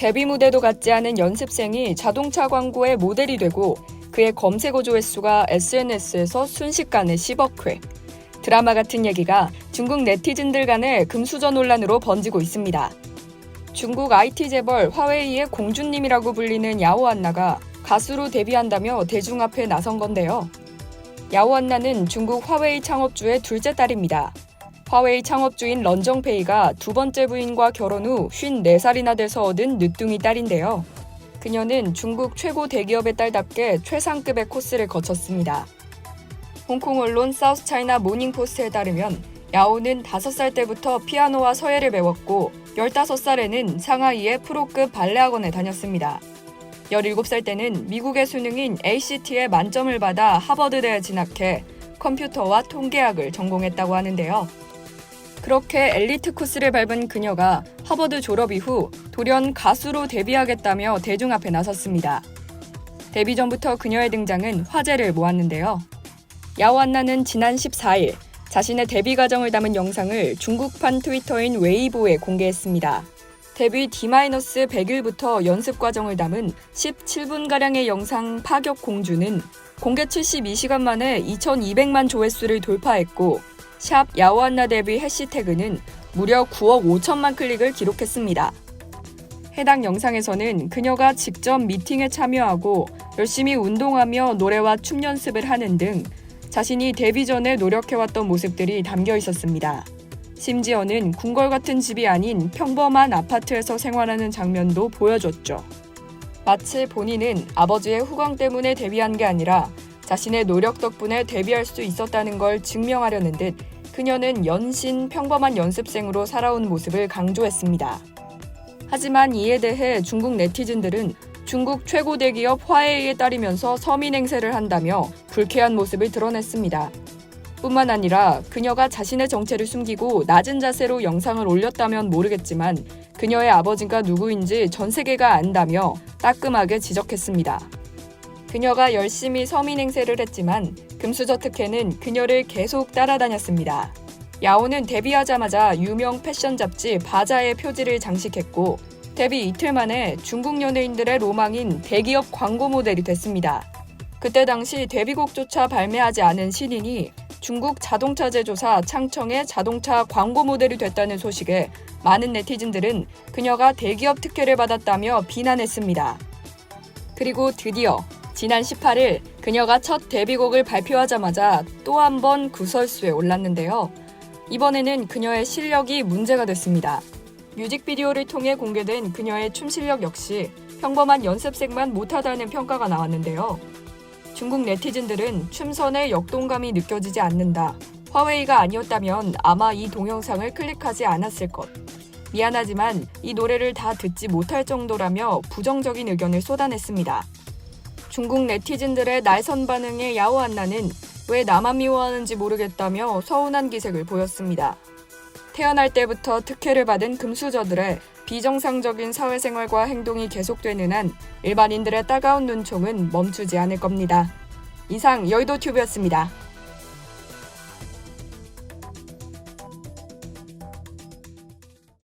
데뷔 무대도 갖지 않은 연습생이 자동차 광고의 모델이 되고 그의 검색어 조회수가 SNS에서 순식간에 10억 회. 드라마 같은 얘기가 중국 네티즌들 간의 금수저 논란으로 번지고 있습니다. 중국 IT 재벌 화웨이의 공주님이라고 불리는 야오 안나가 가수로 데뷔한다며 대중 앞에 나선 건데요. 야오 안나는 중국 화웨이 창업주의 둘째 딸입니다. 화웨이 창업주인 런정페이가 두 번째 부인과 결혼 후 54살이나 돼서 얻은 늦둥이 딸인데요. 그녀는 중국 최고 대기업의 딸답게 최상급의 코스를 거쳤습니다. 홍콩 언론 사우스차이나 모닝포스트에 따르면 야오는 5살 때부터 피아노와 서예를 배웠고 15살에는 상하이의 프로급 발레 학원에 다녔습니다. 17살 때는 미국의 수능인 ACT에 만점을 받아 하버드대에 진학해 컴퓨터와 통계학을 전공했다고 하는데요. 그렇게 엘리트 코스를 밟은 그녀가 하버드 졸업 이후 돌연 가수로 데뷔하겠다며 대중 앞에 나섰습니다. 데뷔 전부터 그녀의 등장은 화제를 모았는데요. 야오 안나는 지난 14일 자신의 데뷔 과정을 담은 영상을 중국판 트위터인 웨이보에 공개했습니다. 데뷔 D-100일부터 연습 과정을 담은 17분가량의 영상 파격 공주는 공개 72시간 만에 2200만 조회수를 돌파했고 샵 야오 안나 데뷔 해시태그는 무려 9억 5천만 클릭을 기록했습니다. 해당 영상에서는 그녀가 직접 미팅에 참여하고 열심히 운동하며 노래와 춤 연습을 하는 등 자신이 데뷔 전에 노력해왔던 모습들이 담겨 있었습니다. 심지어는 궁궐 같은 집이 아닌 평범한 아파트에서 생활하는 장면도 보여줬죠. 마치 본인은 아버지의 후광 때문에 데뷔한 게 아니라 자신의 노력 덕분에 데뷔할 수 있었다는 걸 증명하려는 듯 그녀는 연신 평범한 연습생으로 살아온 모습을 강조했습니다. 하지만 이에 대해 중국 네티즌들은 중국 최고 대기업 화웨이에 따르면서 서민 행세를 한다며 불쾌한 모습을 드러냈습니다. 뿐만 아니라 그녀가 자신의 정체를 숨기고 낮은 자세로 영상을 올렸다면 모르겠지만 그녀의 아버지가 누구인지 전 세계가 안다며 따끔하게 지적했습니다. 그녀가 열심히 서민 행세를 했지만 금수저 특혜는 그녀를 계속 따라다녔습니다. 야오는 데뷔하자마자 유명 패션 잡지 바자의 표지를 장식했고 데뷔 이틀 만에 중국 연예인들의 로망인 대기업 광고 모델이 됐습니다. 그때 당시 데뷔곡조차 발매하지 않은 신인이 중국 자동차 제조사 창청의 자동차 광고 모델이 됐다는 소식에 많은 네티즌들은 그녀가 대기업 특혜를 받았다며 비난했습니다. 그리고 드디어 지난 18일 그녀가 첫 데뷔곡을 발표하자마자 또 한 번 구설수에 올랐는데요. 이번에는 그녀의 실력이 문제가 됐습니다. 뮤직비디오를 통해 공개된 그녀의 춤 실력 역시 평범한 연습생만 못하다는 평가가 나왔는데요. 중국 네티즌들은 춤선에 역동감이 느껴지지 않는다. 화웨이가 아니었다면 아마 이 동영상을 클릭하지 않았을 것. 미안하지만 이 노래를 다 듣지 못할 정도라며 부정적인 의견을 쏟아냈습니다. 중국 네티즌들의 날선 반응에 야오 안나는 왜 나만 미워하는지 모르겠다며 서운한 기색을 보였습니다. 태어날 때부터 특혜를 받은 금수저들의 비정상적인 사회생활과 행동이 계속되는 한 일반인들의 따가운 눈총은 멈추지 않을 겁니다. 이상 여의도 튜브였습니다.